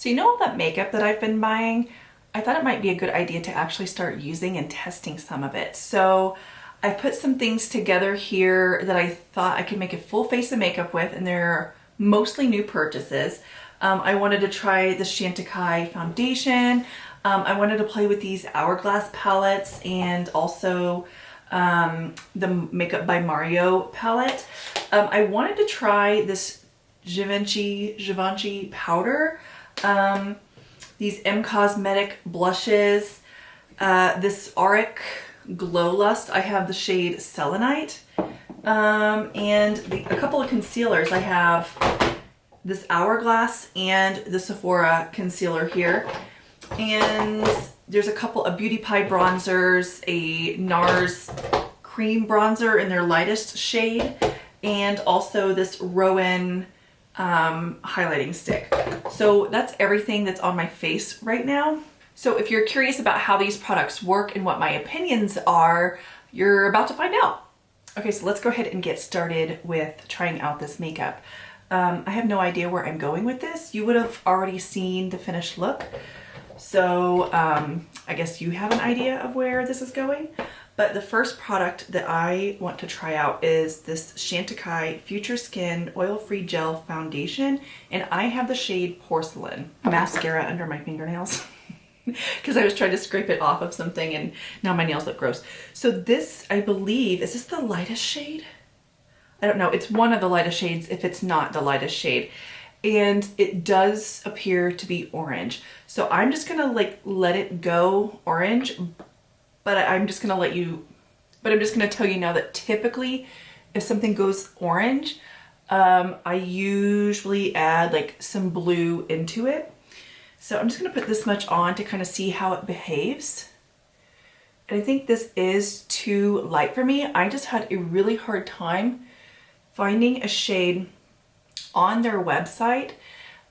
So you know all that makeup that I've been buying? I thought it might be a good idea to actually start using and testing some of it. So I put some things together here that I thought I could make a full face of makeup with, and they're mostly new purchases. I wanted to try the Chanticaille foundation. I wanted to play with these Hourglass palettes and also the Makeup by Mario palette. I wanted to try this givenchy powder, these M Cosmetic blushes, this Auric Glow Lust. I have the shade Selenite, and a couple of concealers. I have this Hourglass and the Sephora concealer here. And there's a couple of Beauty Pie bronzers, a NARS cream bronzer in their lightest shade, and also this Rowan highlighting stick. So that's everything that's on my face right now. So if you're curious about how these products work and what my opinions are, you're about to find out. Okay, so let's go ahead and get started with trying out this makeup. I have no idea where I'm going with this. You would have already seen the finished look. So I guess you have an idea of where this is going. But the first product that I want to try out is this Chanticaille Future Skin Oil-Free Gel Foundation. And I have the shade Porcelain. Mascara under my fingernails. Because I was trying to scrape it off of something and now my nails look gross. So this, I believe, is this the lightest shade? I don't know. It's one of the lightest shades if it's not the lightest shade. And it does appear to be orange. So I'm just gonna like let it go orange, but I'm just gonna tell you now that typically if something goes orange, I usually add like some blue into it. So I'm just gonna put this much on to kind of see how it behaves. And I think this is too light for me. I just had a really hard time finding a shade on their website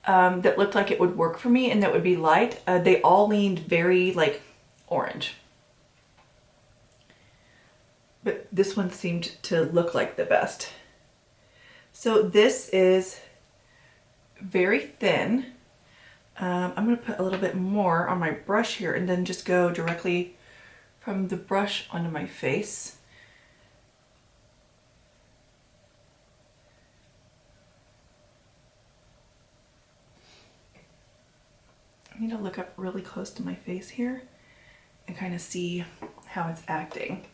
that looked like it would work for me and that would be light. They all leaned very like orange. But this one seemed to look like the best. So this is very thin. I'm gonna put a little bit more on my brush here and then just go directly from the brush onto my face. I need to look up really close to my face here and kind of see how it's acting.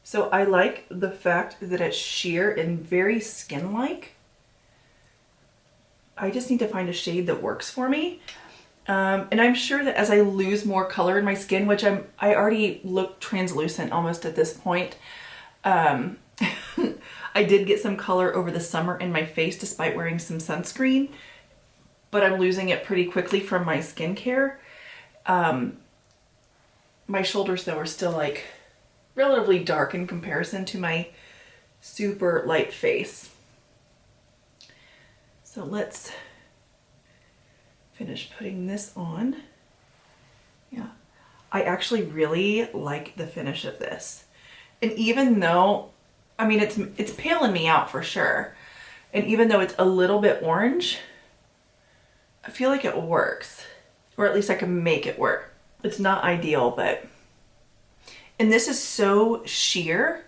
So I like the fact that it's sheer and very skin-like. I just need to find a shade that works for me. And I'm sure that as I lose more color in my skin, which I already look translucent almost at this point, I did get some color over the summer in my face despite wearing some sunscreen, but I'm losing it pretty quickly from my skincare. My shoulders though are still like relatively dark in comparison to my super light face. So let's finish putting this on. Yeah, I actually really like the finish of this. And even though, I mean, it's paling me out for sure. And even though it's a little bit orange, I feel like it works. Or at least I can make it work. It's not ideal, but... And this is so sheer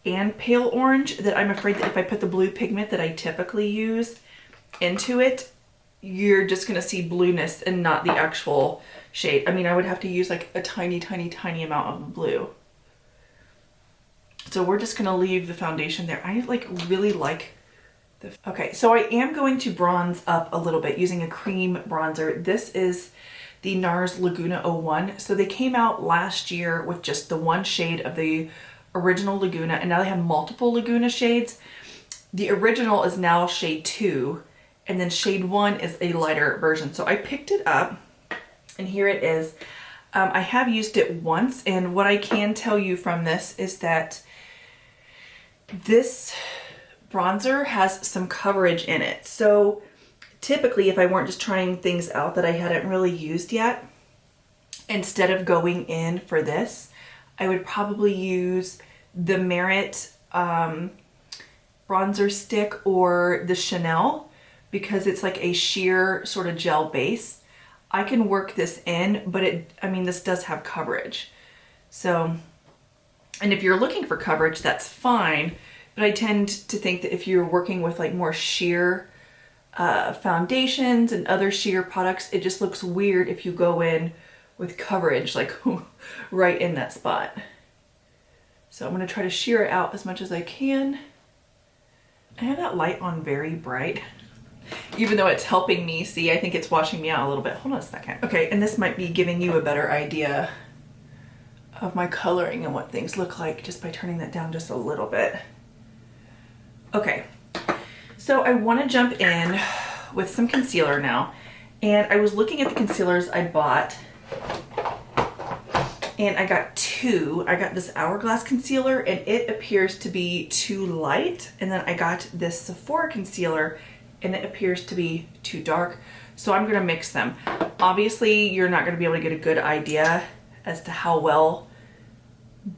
and pale orange that I'm afraid that if I put the blue pigment that I typically use into it, you're just gonna see blueness and not the actual shade. I mean, I would have to use like a tiny, tiny, tiny amount of blue. So we're just gonna leave the foundation there. I like really like the, okay, so I am going to bronze up a little bit using a cream bronzer. This is the NARS Laguna 01. So they came out last year with just the one shade of the original Laguna, and now they have multiple Laguna shades. The original is now shade 2, and then shade 1 is a lighter version. So I picked it up, and here it is. I have used it once, and what I can tell you from this is that this bronzer has some coverage in it. So typically, if I weren't just trying things out that I hadn't really used yet, instead of going in for this, I would probably use the Merit bronzer bronzer stick or the Chanel because it's like a sheer sort of gel base. I can work this in, but I mean, this does have coverage. So, and if you're looking for coverage, that's fine. But I tend to think that if you're working with like more sheer foundations and other sheer products, it just looks weird if you go in with coverage like right in that spot. So I'm going to try to sheer it out as much as I can. I have that light on very bright, even though it's helping me see. I think it's washing me out a little bit. Hold on a second. Okay, and this might be giving you a better idea of my coloring and what things look like just by turning that down just a little bit. Okay, so I want to jump in with some concealer now. And I was looking at the concealers I bought, and I got two. I got this Hourglass concealer, and it appears to be too light. And then I got this Sephora concealer, and it appears to be too dark. So I'm gonna mix them. Obviously, you're not gonna be able to get a good idea as to how well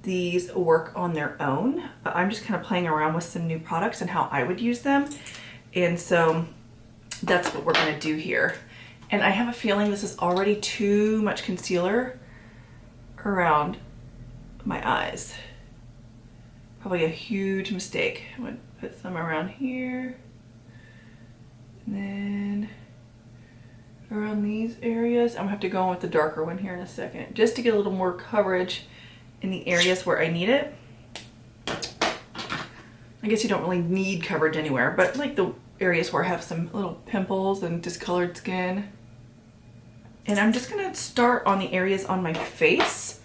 these work on their own, but I'm just kind of playing around with some new products and how I would use them. And so that's what we're gonna do here. And I have a feeling this is already too much concealer around my eyes. Probably a huge mistake. I'm gonna put some around here, and then around these areas. I'm gonna have to go in with the darker one here in a second, just to get a little more coverage in the areas where I need it. I guess you don't really need coverage anywhere, but like the areas where I have some little pimples and discolored skin. And I'm just gonna start on the areas on my face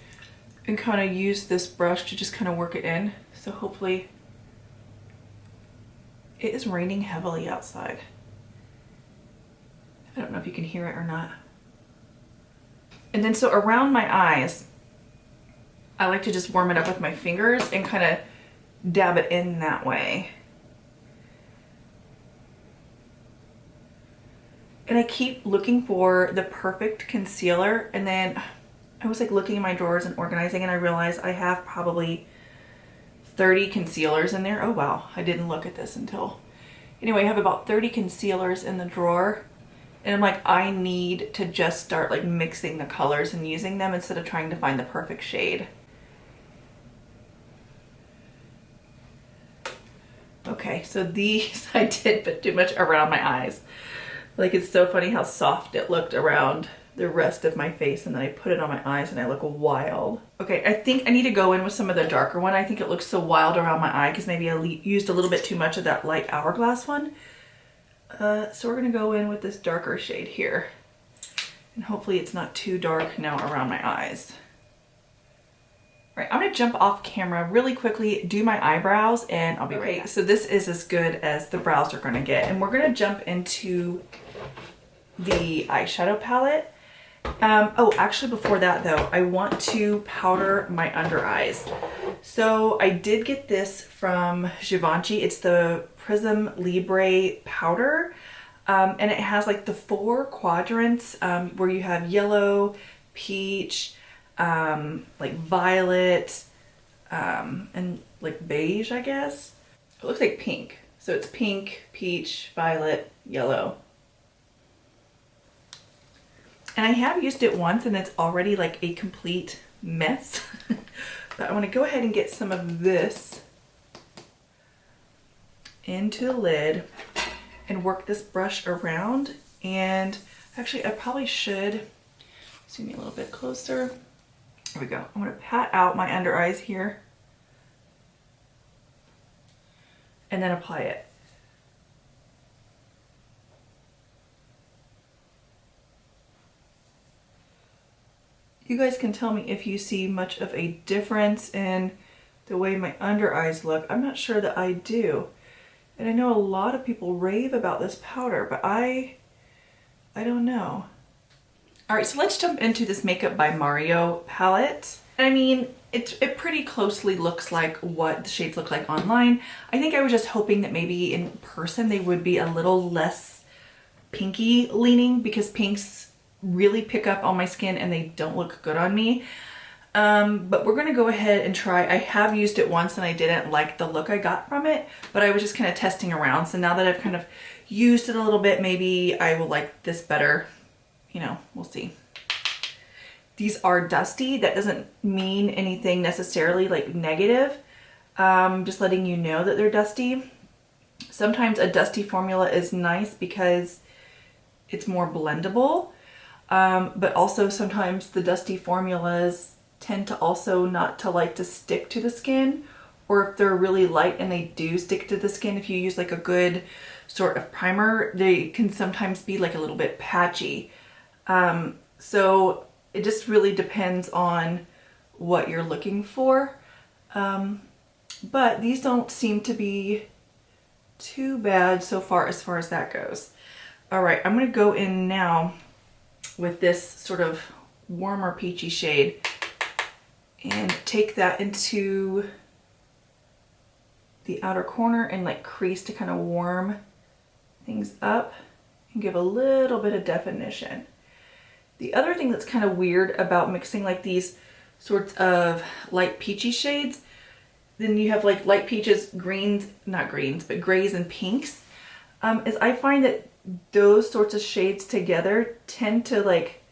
and kind of use this brush to just kind of work it in. So hopefully, it is raining heavily outside. I don't know if you can hear it or not. And then so around my eyes, I like to just warm it up with my fingers and kind of dab it in that way. And I keep looking for the perfect concealer, and then I was like looking in my drawers and organizing, and I realized I have probably 30 concealers in there. Oh wow, I didn't look at this until. Anyway, I have about 30 concealers in the drawer, and I'm like, I need to just start like mixing the colors and using them instead of trying to find the perfect shade. Okay, so these I did put too much around my eyes. Like, it's so funny how soft it looked around the rest of my face, and then I put it on my eyes and I look wild. Okay, I think I need to go in with some of the darker one. I think it looks so wild around my eye because maybe I used a little bit too much of that light Hourglass one. So we're gonna go in with this darker shade here. And hopefully it's not too dark now around my eyes. All right, I'm gonna jump off camera really quickly, do my eyebrows, and I'll be right back. So this is as good as the brows are gonna get. And we're gonna jump into the eyeshadow palette. Oh, actually before that though, I want to powder my under eyes. So I did get this from Givenchy. It's the Prism Libre powder. And it has like the 4 quadrants where you have yellow, peach, like violet, and like beige, I guess. It looks like pink. So it's pink, peach, violet, yellow. And I have used it once and it's already like a complete mess. But I want to go ahead and get some of this into the lid and work this brush around. And actually I probably should zoom me a little bit closer. There we go. I'm going to pat out my under eyes here and then apply it. You guys can tell me if you see much of a difference in the way my under eyes look. I'm not sure that I do. And I know a lot of people rave about this powder, but I don't know. All right, so let's jump into this Makeup by Mario palette. I mean, it pretty closely looks like what the shades look like online. I think I was just hoping that maybe in person they would be a little less pinky leaning, because pinks really pick up on my skin and they don't look good on me. But we're gonna go ahead and try. I have used it once and I didn't like the look I got from it, but I was just kind of testing around. So now that I've kind of used it a little bit, maybe I will like this better. You know, we'll see. These are dusty. That doesn't mean anything necessarily like negative. Just letting you know that they're dusty. Sometimes a dusty formula is nice because it's more blendable. But also sometimes the dusty formulas tend to also not to like to stick to the skin, or if they're really light and they do stick to the skin, if you use like a good sort of primer, they can sometimes be like a little bit patchy. So it just really depends on what you're looking for. But these don't seem to be too bad so far as that goes. All right, I'm gonna go in now with this sort of warmer peachy shade and take that into the outer corner and like crease to kind of warm things up and give a little bit of definition. The other thing that's kind of weird about mixing like these sorts of light peachy shades, then you have like light peaches, greens, not greens, but grays and pinks, is I find that those sorts of shades together tend to like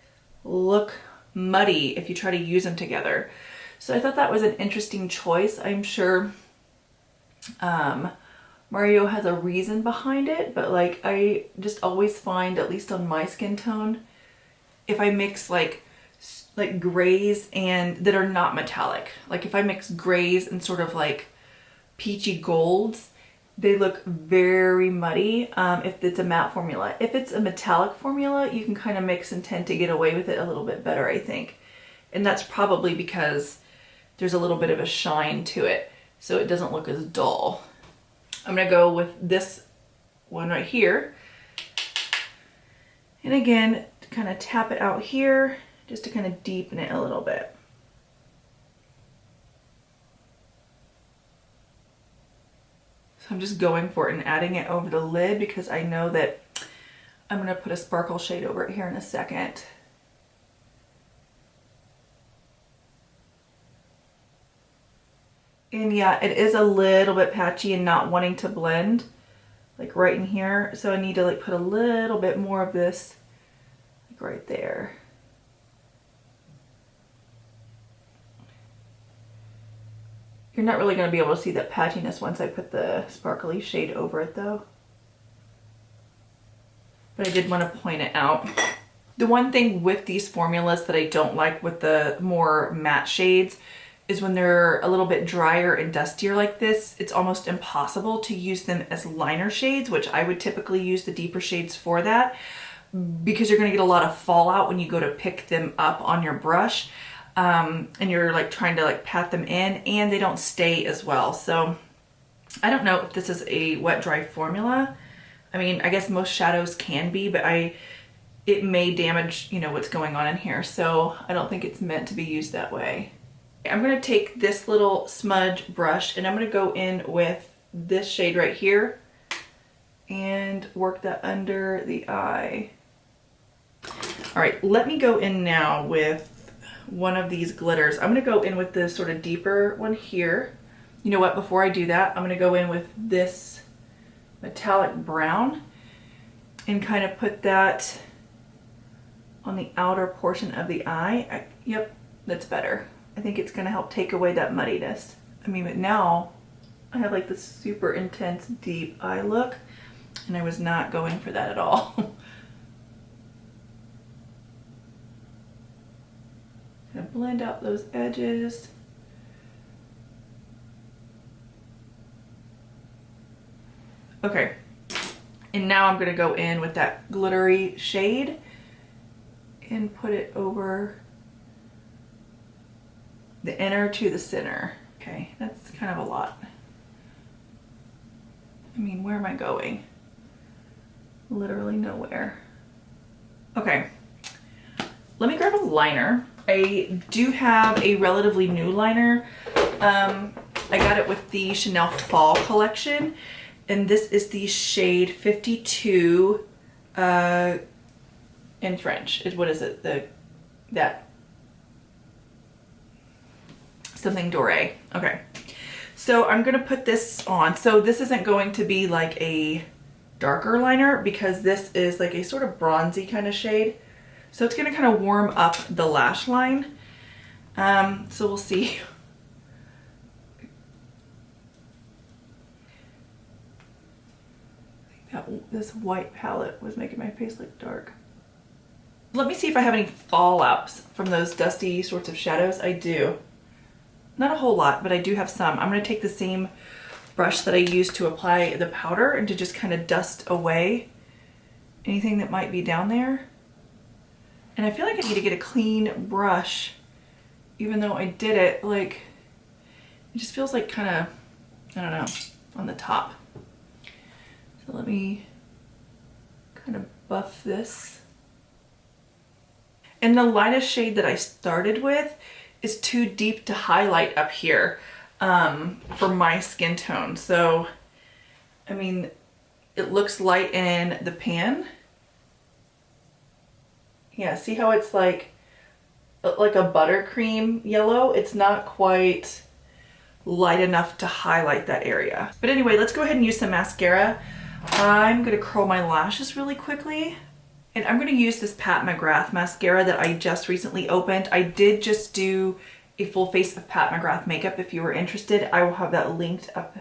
look muddy if you try to use them together. So I thought that was an interesting choice. I'm sure Mario has a reason behind it, but like I just always find, at least on my skin tone, if I mix like grays and that are not metallic, like if I mix grays and sort of like peachy golds, they look very muddy if it's a matte formula. If it's a metallic formula, you can kind of mix and tend to get away with it a little bit better, I think. And that's probably because there's a little bit of a shine to it, so it doesn't look as dull. I'm gonna go with this one right here. And again, to kind of tap it out here, just to kind of deepen it a little bit. So I'm just going for it and adding it over the lid because I know that I'm gonna put a sparkle shade over it here in a second. And yeah, it is a little bit patchy and not wanting to blend, like right in here. So I need to like put a little bit more of this like right there. You're not really going to be able to see that patchiness once I put the sparkly shade over it though. But I did want to point it out. The one thing with these formulas that I don't like with the more matte shades is when they're a little bit drier and dustier like this, it's almost impossible to use them as liner shades, which I would typically use the deeper shades for that, because you're gonna get a lot of fallout when you go to pick them up on your brush, and you're like trying to like pat them in, and they don't stay as well. So I don't know if this is a wet dry formula. I mean, I guess most shadows can be, but it may damage, you know, what's going on in here. So I don't think it's meant to be used that way. I'm going to take this little smudge brush and I'm going to go in with this shade right here and work that under the eye. All right, let me go in now with one of these glitters. I'm going to go in with this sort of deeper one here. You know what, before I do that, I'm going to go in with this metallic brown and kind of put that on the outer portion of the eye. Yep, that's better. I think it's going to help take away that muddiness. I mean, but now I have like this super intense deep eye look, and I was not going for that at all. Gonna blend out those edges. Okay, and now I'm gonna go in with that glittery shade and put it over the inner to the center. Okay, that's kind of a lot. I mean, where am I going? Literally nowhere. Okay, let me grab a liner. I do have a relatively new liner. I got it with the Chanel Fall collection, and this is the shade 52 in French. What is it? That something doré. Okay. So I'm gonna put this on. So this isn't going to be like a darker liner because this is like a sort of bronzy kind of shade. So it's gonna kind of warm up the lash line. So we'll see. This white palette was making my face look dark. Let me see if I have any fallouts from those dusty sorts of shadows. I do. Not a whole lot, but I do have some. I'm going to take the same brush that I used to apply the powder and to just kind of dust away anything that might be down there. And I feel like I need to get a clean brush, even though I did it, like, it just feels like kind of, I don't know, on the top. So let me kind of buff this. And the lightest shade that I started with is too deep to highlight up here for my skin tone. So, I mean, it looks light in the pan. Yeah, see how it's like a buttercream yellow? It's not quite light enough to highlight that area. But anyway, let's go ahead and use some mascara. I'm gonna curl my lashes really quickly. And I'm gonna use this Pat McGrath mascara that I just recently opened. I did just do a full face of Pat McGrath makeup. If you were interested, I will have that linked up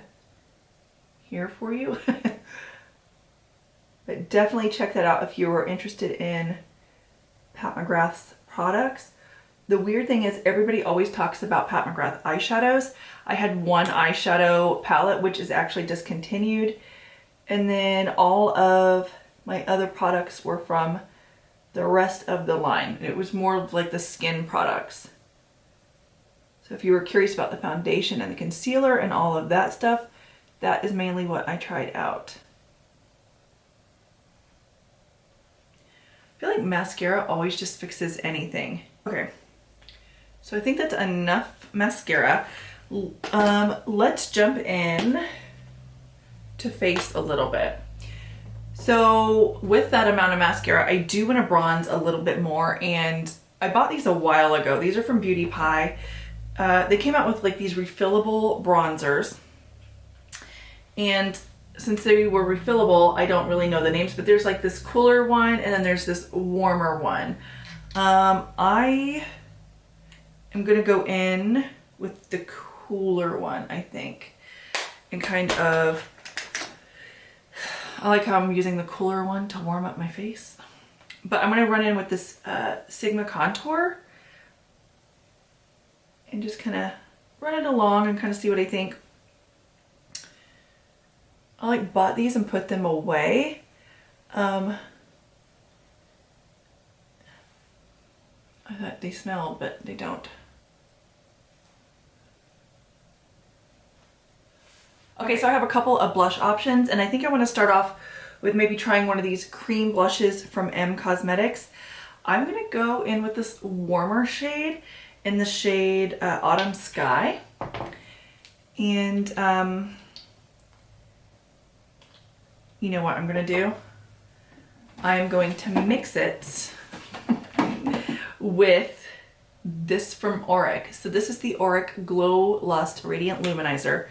here for you. But definitely check that out if you were interested in Pat McGrath's products. The weird thing is everybody always talks about Pat McGrath eyeshadows. I had one eyeshadow palette, which is actually discontinued. And then all of my other products were from the rest of the line. It was more of like the skin products. So if you were curious about the foundation and the concealer and all of that stuff, that is mainly what I tried out. I feel like mascara always just fixes anything. Okay, so I think that's enough mascara. Let's jump in to face a little bit. So with that amount of mascara, I do want to bronze a little bit more, and I bought these a while ago. These are from Beauty Pie. They came out with like these refillable bronzers, and since they were refillable, I don't really know the names, but there's like this cooler one and then there's this warmer one. I am gonna go in with the cooler one, I think, and kind of, I like how I'm using the cooler one to warm up my face. But I'm gonna run in with this Sigma contour and just kind of run it along and kind of see what I think. I like bought these and put them away. I thought they smelled, but they don't. Okay, so I have a couple of blush options, and I think I want to start off with maybe trying one of these cream blushes from M Cosmetics. I'm going to go in with this warmer shade in the shade Autumn Sky. And you know what I'm going to do? I'm going to mix it with this from Auric. So this is the Auric Glow Lust Radiant Luminizer.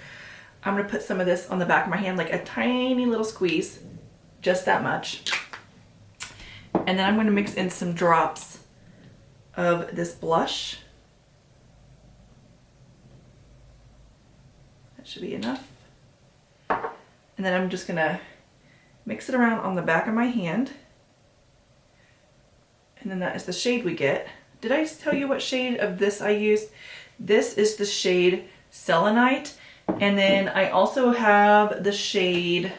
I'm going to put some of this on the back of my hand, like a tiny little squeeze, just that much. And then I'm going to mix in some drops of this blush. That should be enough. And then I'm just going to mix it around on the back of my hand. And then that is the shade we get. Did I tell you what shade of this I used? This is the shade Selenite. And then I also have the shade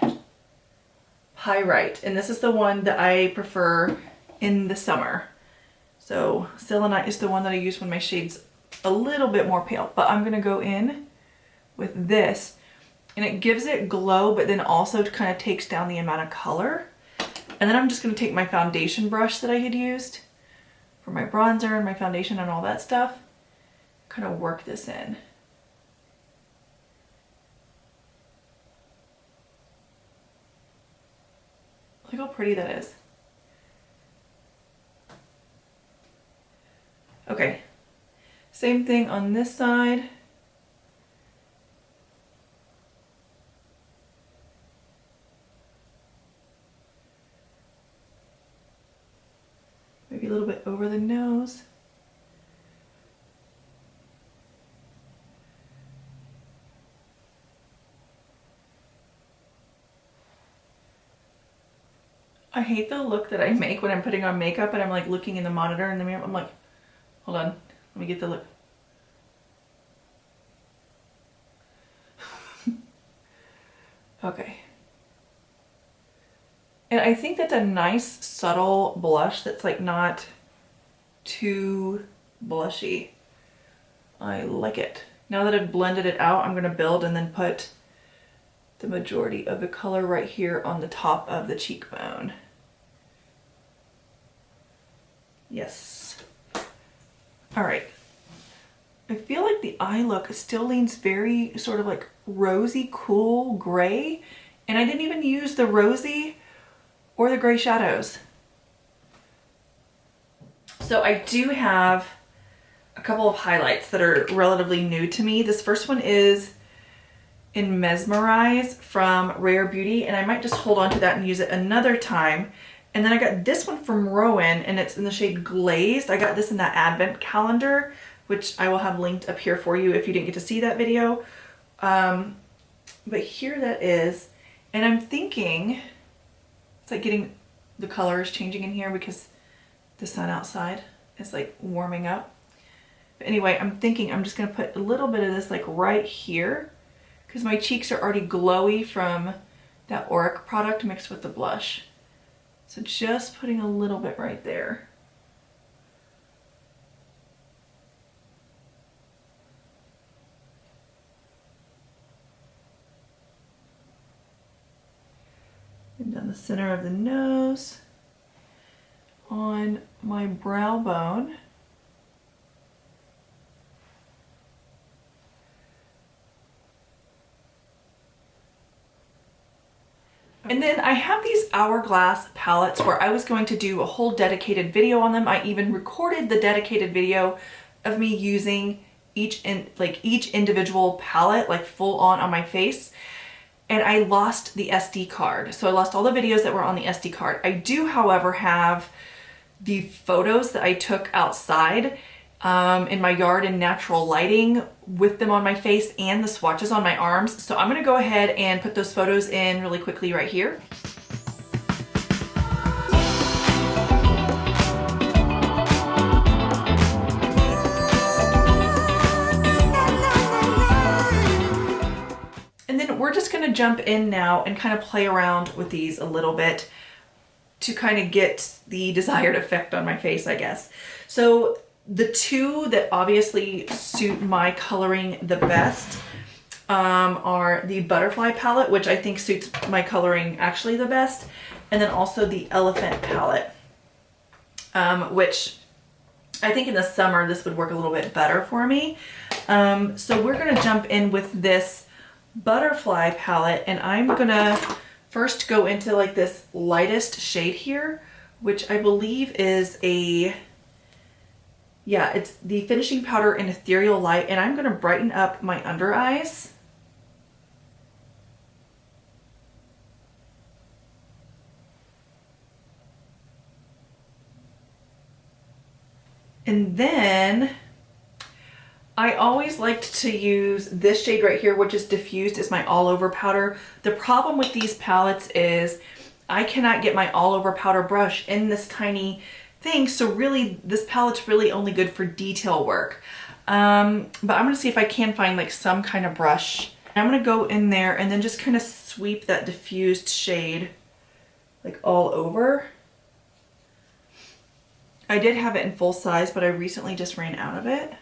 Pyrite. And this is the one that I prefer in the summer. So Selenite is the one that I use when my shade's a little bit more pale. But I'm going to go in with this. And it gives it glow, but then also kind of takes down the amount of color. And then I'm just going to take my foundation brush that I had used for my bronzer and my foundation and all that stuff, kind of work this in. Look how pretty that is. Okay, same thing on this side. little bit over the nose. I hate the look that I make when I'm putting on makeup and I'm like looking in the monitor in the mirror. I'm like, hold on, let me get the look. Okay. And I think that's a nice subtle blush that's like not too blushy. I like it. Now that I've blended it out, I'm gonna build and then put the majority of the color right here on the top of the cheekbone. Yes. All right. I feel like the eye look still leans very sort of like rosy, cool gray. And I didn't even use the rosy or the gray shadows. So I do have a couple of highlights that are relatively new to me. This first one is in Mesmerize from Rare Beauty, and I might just hold on to that and use it another time. And then I got this one from Rowan, and it's in the shade Glazed. I got this in that advent calendar, which I will have linked up here for you if you didn't get to see that video. But here that is, and I'm thinking, it's like getting, the color is changing in here because the sun outside is like warming up. But anyway, I'm thinking I'm just gonna put a little bit of this like right here because my cheeks are already glowy from that Auric product mixed with the blush. So just putting a little bit right there. And down the center of the nose, on my brow bone. And then I have these Hourglass palettes where I was going to do a whole dedicated video on them. I even recorded the dedicated video of me using each individual palette like full on my face. And I lost the SD card. So I lost all the videos that were on the SD card. I do, however, have the photos that I took outside in my yard in natural lighting with them on my face and the swatches on my arms. So I'm gonna go ahead and put those photos in really quickly right here. And then we're just gonna jump in now and kind of play around with these a little bit to kind of get the desired effect on my face, I guess. So the two that obviously suit my coloring the best are the Butterfly palette, which I think suits my coloring actually the best, and then also the Elephant palette, which I think in the summer this would work a little bit better for me. So we're gonna jump in with this Butterfly palette, and I'm gonna first go into like this lightest shade here, which I believe is it's the finishing powder in Ethereal Light, and I'm gonna brighten up my under eyes. And then I always liked to use this shade right here, which is diffused as my all over powder. The problem with these palettes is I cannot get my all over powder brush in this tiny thing. So really this palette's really only good for detail work. But I'm gonna see if I can find like some kind of brush. I'm gonna go in there and then just kind of sweep that diffused shade like all over. I did have it in full size, but I recently just ran out of it.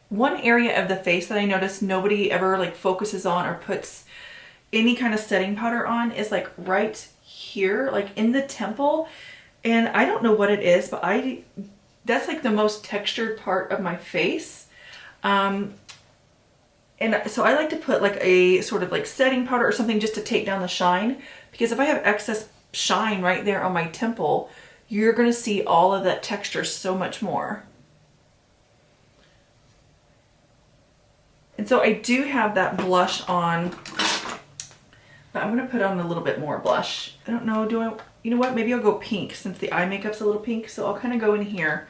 One area of the face that I noticed nobody ever like focuses on or puts any kind of setting powder on is like right here, like in the temple. And I don't know what it is, but that's like the most textured part of my face. And so I like to put like a sort of like setting powder or something just to take down the shine, because if I have excess shine right there on my temple, you're gonna see all of that texture so much more. And so I do have that blush on I'm gonna put on a little bit more blush. I don't know, you know what? Maybe I'll go pink since the eye makeup's a little pink. So I'll kind of go in here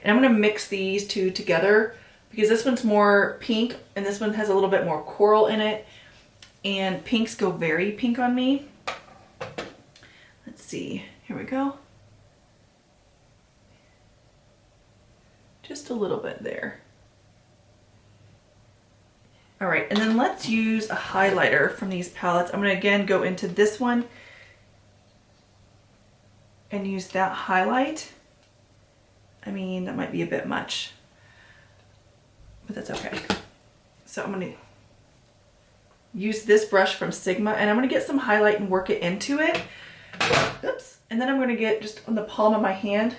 and I'm gonna mix these two together because this one's more pink and this one has a little bit more coral in it. And pinks go very pink on me. Let's see, here we go. Just a little bit there. All right, and then let's use a highlighter from these palettes. I'm gonna again go into this one and use that highlight. I mean, that might be a bit much, but that's okay. So I'm gonna use this brush from Sigma and I'm gonna get some highlight and work it into it. Oops. And then I'm gonna get just on the palm of my hand,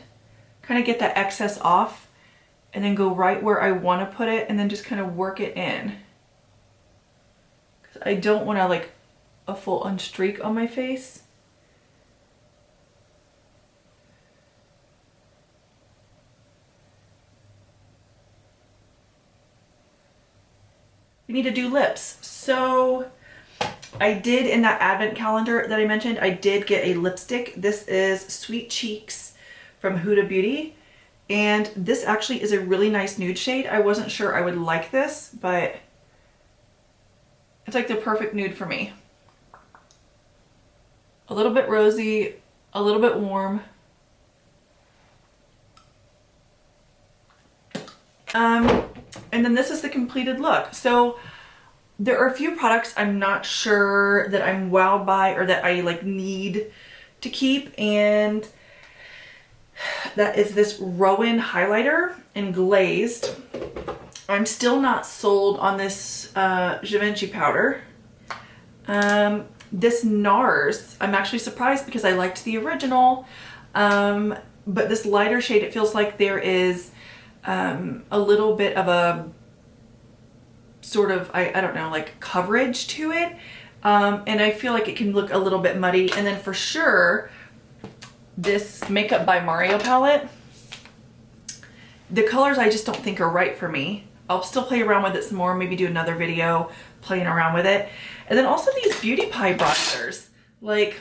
kind of get that excess off and then go right where I wanna put it and then just kind of work it in. I don't want to like a full on streak on my face. We need to do lips. So I did in that advent calendar that I mentioned, I did get a lipstick. This is Sweet Cheeks from Huda Beauty. And this actually is a really nice nude shade. I wasn't sure I would like this, but it's like the perfect nude for me. A little bit rosy, a little bit warm. And then this is the completed look. So there are a few products I'm not sure that I'm wowed by or that I like need to keep. And that is this Rowan highlighter in glazed. I'm still not sold on this Givenchy powder. This NARS, I'm actually surprised because I liked the original, but this lighter shade, it feels like there is a little bit of a sort of, I don't know, like coverage to it. And I feel like it can look a little bit muddy. And then for sure, this Makeup by Mario palette, the colors I just don't think are right for me. I'll still play around with it some more, maybe do another video playing around with it. And then also these Beauty Pie bronzers. Like,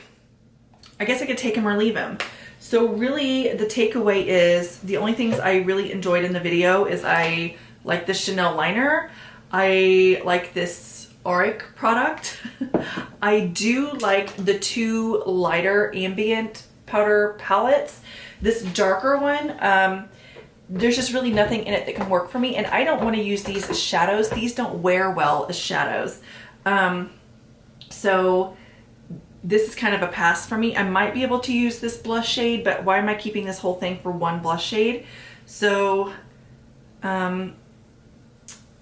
I guess I could take them or leave them. So really the takeaway is the only things I really enjoyed in the video is I like the Chanel liner. I like this Auric product. I do like the two lighter ambient powder palettes. This darker one, there's just really nothing in it that can work for me, and I don't want to use these as shadows. These don't wear well as shadows. So this is kind of a pass for me. I might be able to use this blush shade, but why am I keeping this whole thing for one blush shade? So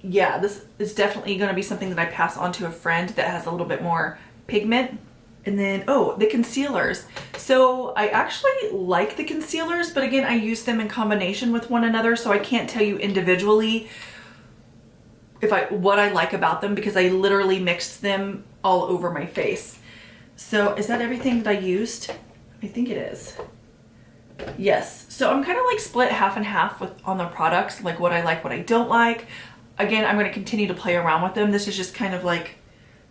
yeah, this is definitely going to be something that I pass on to a friend that has a little bit more pigment. And then, oh, the concealers. So I actually like the concealers, but again, I use them in combination with one another, so I can't tell you individually what I like about them because I literally mixed them all over my face. So is that everything that I used? I think it is. Yes. So I'm kind of like split half and half on the products, like what I like, what I don't like. Again, I'm going to continue to play around with them. This is just kind of like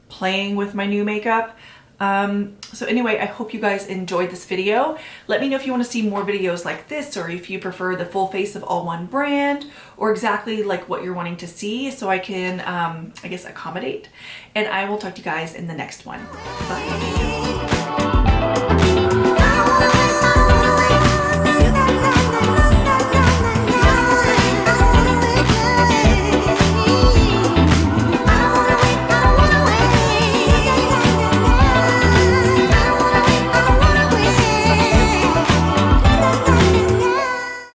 playing with my new makeup. So anyway, I hope you guys enjoyed this video. Let me know if you want to see more videos like this, or if you prefer the full face of all one brand, or exactly like what you're wanting to see, so I can, I guess, accommodate. And I will talk to you guys in the next one. Bye.